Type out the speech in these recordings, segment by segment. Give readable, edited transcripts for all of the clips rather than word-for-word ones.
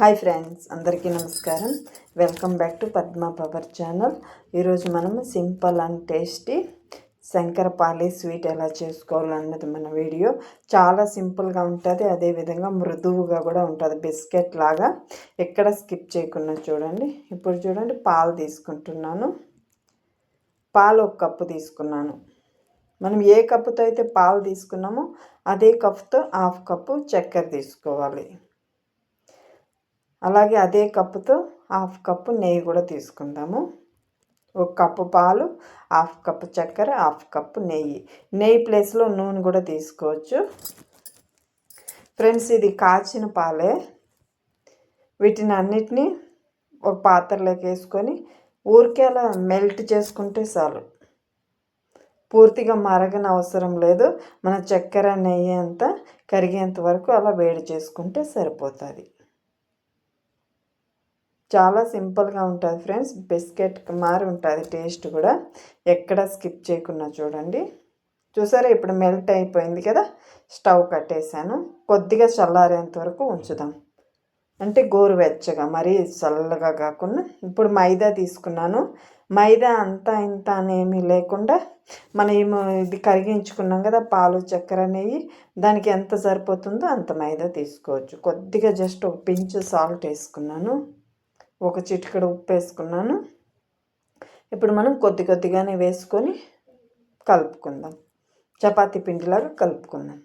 Hi friends, అందరికీ నమస్కారం. Welcome back to Padma power channel. ఈరోజు మనము simple and tasty shankarpali sweet ఎలా చేసుకోవాలన్నది మన వీడియో. చాలా సింపుల్గా ఉంటుంది, అదేవిధంగా మృదువుగా కూడా ఉంటుంది, బిస్కెట్ లాగా. ఎక్కడ స్కిప్ చేయకుండా చూడండి. ఇప్పుడు చూడండి, పాలు తీసుకుంటున్నాను. పాలు 1 కప్పు తీసుకున్నాను. మనం ఏ కప్పుతో అయితే పాలు తీసుకున్నామో అదే కప్పుతో 1/2 కప్పు చక్కెర తీసుకోవాలి. అలాగే అదే కప్పుతో 1/2 కప్పు నెయ్యి కూడా తీసుకుందాము. 1 కప్పు పాలు, 1/2 కప్పు చక్కెర, 1/2 కప్పు నెయ్యి. నెయ్యి ప్లేస్లో నూనె కూడా తీసుకోవచ్చు. ఫ్రెండ్స్, ఇది కాచిన పాలే. వీటిని అన్నిటినీ ఒక పాత్రలోకి వేసుకొని ఊరికే అలా మెల్ట్ చేసుకుంటే చాలు. పూర్తిగా మరగన అవసరం లేదు. మన చక్కెర నెయ్యి అంతా కరిగేంత వరకు అలా వేడి చేసుకుంటే సరిపోతుంది. చాలా సింపుల్గా ఉంటుంది ఫ్రెండ్స్. బిస్కెట్ మారి ఉంటుంది టేస్ట్ కూడా. ఎక్కడ స్కిప్ చేయకుండా చూడండి. చూసారా, ఇప్పుడు మెల్ట్ అయిపోయింది కదా. స్టవ్ కట్టేసాను. కొద్దిగా చల్లారేంత వరకు ఉంచుదాం. అంటే గోరువెచ్చగా, మరీ చల్లగా కాకుండా. ఇప్పుడు మైదా తీసుకున్నాను. మైదా అంతా ఇంత అనేమి లేకుండా మనం ఇది కరిగించుకున్నాం కదా, పాలు చక్కెర నెయ్యి, దానికి ఎంత సరిపోతుందో అంత మైదా తీసుకోవచ్చు. కొద్దిగా జస్ట్ ఒక పించ్ సాల్ట్ వేసుకున్నాను. 1 చిటికెడు ఉప్పు వేసుకున్నాను. ఇప్పుడు మనం కొద్దిగానే వేసుకొని కలుపుకుందాం. చపాతీ పిండిలాగా కలుపుకుందాం.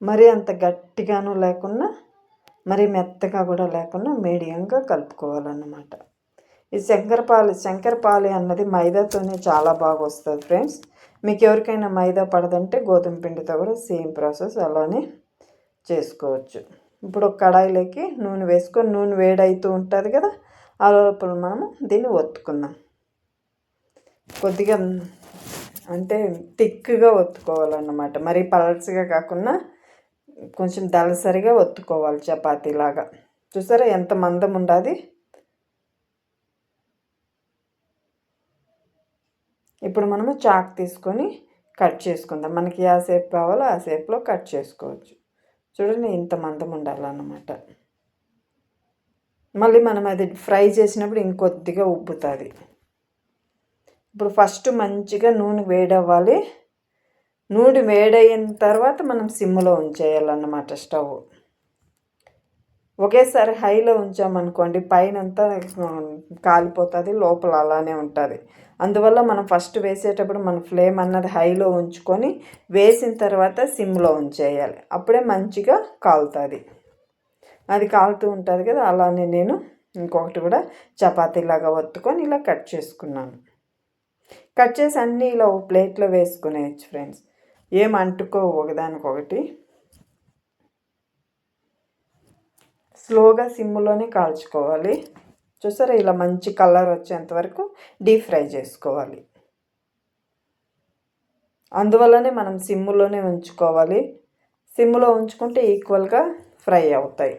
మరీ అంత గట్టిగాను లేకుండా, మరీ మెత్తగా కూడా లేకుండా మీడియంగా కలుపుకోవాలన్నమాట. ఈ శంకరపాలి అన్నది మైదాతోనే చాలా బాగా వస్తుంది ఫ్రెండ్స్. మీకు ఎవరికైనా మైదా పడదంటే గోధుమ పిండితో కూడా సేమ్ ప్రాసెస్ అలానే చేసుకోవచ్చు. ఇప్పుడు ఒక కడాయిలోకి నూనె వేసుకొని, నూనె వేడవుతూ ఉంటుంది కదా, ఆ లోపల మనము దీన్ని ఒత్తుకుందాం. కొద్దిగా అంటే థిక్గా ఒత్తుకోవాలన్నమాట. మరి పలచగా కాకుండా కొంచెం దళసరిగా ఒత్తుకోవాలి, చపాతీలాగా. చూసారా ఎంత మందం ఉండాలి. ఇప్పుడు మనము చాక్ తీసుకొని కట్ చేసుకుందాం. మనకి ఏ షేప్ కావాలో ఆ షేప్లో కట్ చేసుకోవచ్చు. చూడండి, ఇంత మందం ఉండాలన్నమాట. మళ్ళీ మనం అది ఫ్రై చేసినప్పుడు ఇంకొద్దిగా ఉబ్బుతుంది. ఇప్పుడు ఫస్ట్ మంచిగా నూనె వేడవ్వాలి. నూనె వేడయిన తర్వాత మనం సిమ్లో ఉంచేయాలన్నమాట స్టవ్. ఒకేసారి హైలో ఉంచామనుకోండి, పైన అంతా కాలిపోతుంది, లోపల అలానే ఉంటుంది. అందువల్ల మనం ఫస్ట్ వేసేటప్పుడు మన ఫ్లేమ్ అన్నది హైలో ఉంచుకొని వేసిన తర్వాత సిమ్లో ఉంచేయాలి. అప్పుడే మంచిగా కాలుతుంది. అది కాలుతూ ఉంటుంది కదా. అలానే నేను ఇంకొకటి కూడా చపాతీలాగా ఒత్తుకొని ఇలా కట్ చేసుకున్నాను. కట్ చేసి అన్నీ ఇలా ఒక ప్లేట్లో వేసుకునేయచ్చు ఫ్రెండ్స్. ఏం అంటుకో ఒకదానికొకటి. స్లోగా సిమ్లోనే కాల్చుకోవాలి. చూసారా, ఇలా మంచి కలర్ వచ్చేంత వరకు డీప్ ఫ్రై చేసుకోవాలి. అందువల్లనే మనం సిమ్లోనే ఉంచుకోవాలి. సిమ్లో ఉంచుకుంటే ఈక్వల్గా ఫ్రై అవుతాయి.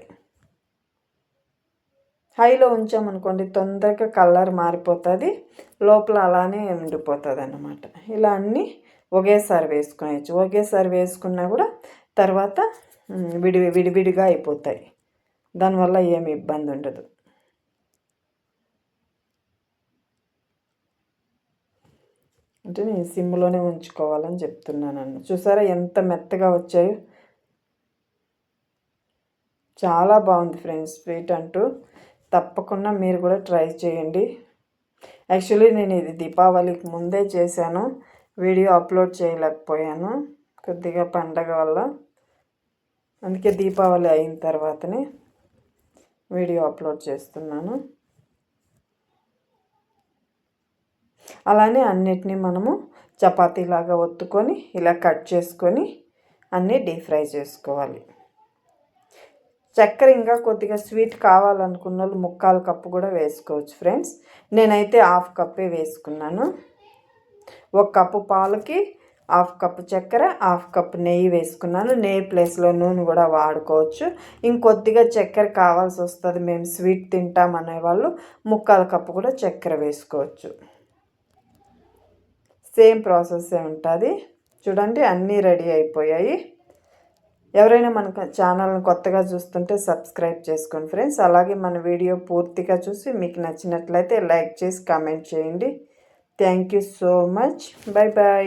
హైలో ఉంచామనుకోండి, తొందరగా కలర్ మారిపోతుంది, లోపల అలానే ఉండిపోతుంది అన్నమాట. ఇలా అన్నీ ఒకేసారి వేసుకునేయచ్చు. ఒకేసారి వేసుకున్నా కూడా తర్వాత విడివిడిగా అయిపోతాయి. దానివల్ల ఏమి ఇబ్బంది ఉండదు. అంటే నేను సిమ్లోనే ఉంచుకోవాలని చెప్తున్నాను. చూసారా ఎంత మెత్తగా వచ్చాయో. చాలా బాగుంది ఫ్రెండ్స్ స్వీట్ అంటూ. తప్పకుండా మీరు కూడా ట్రై చేయండి. యాక్చువల్లీ నేను ఇది దీపావళికి ముందే చేశాను, వీడియో అప్లోడ్ చేయలేకపోయాను కొద్దిగా పండగ వల్ల. అందుకే దీపావళి అయిన తర్వాతనే వీడియో అప్లోడ్ చేస్తున్నాను. అలానే అన్నిటినీ మనము చపాతీలాగా ఒత్తుకొని ఇలా కట్ చేసుకొని అన్నీ డీప్ ఫ్రై చేసుకోవాలి. చక్కెర ఇంకా కొద్దిగా స్వీట్ కావాలనుకున్న వాళ్ళు 1/4 కప్పు కూడా వేసుకోవచ్చు ఫ్రెండ్స్. నేనైతే 1/2 కప్పే వేసుకున్నాను. 1 కప్పు పాలకి 1/2 కప్పు చక్కెర, 1/2 కప్పు నెయ్యి వేసుకున్నాను. నెయ్యి ప్లేస్లో నూనె కూడా వాడుకోవచ్చు. ఇంకొద్దిగా చక్కెర కావాల్సి వస్తుంది, మేము స్వీట్ తింటామనే వాళ్ళు 1/4 కప్పు కూడా చక్కెర వేసుకోవచ్చు. సేమ్ ప్రాసెస్ ఉంటుంది. చూడండి అన్నీ రెడీ అయిపోయాయి. ఎవరైనా మన ఛానల్ని కొత్తగా చూస్తుంటే సబ్స్క్రైబ్ చేసుకోండి ఫ్రెండ్స్. అలాగే మన వీడియో పూర్తిగా చూసి మీకు నచ్చినట్లయితే లైక్ చేసి కామెంట్ చేయండి. Thank you so much. Bye bye.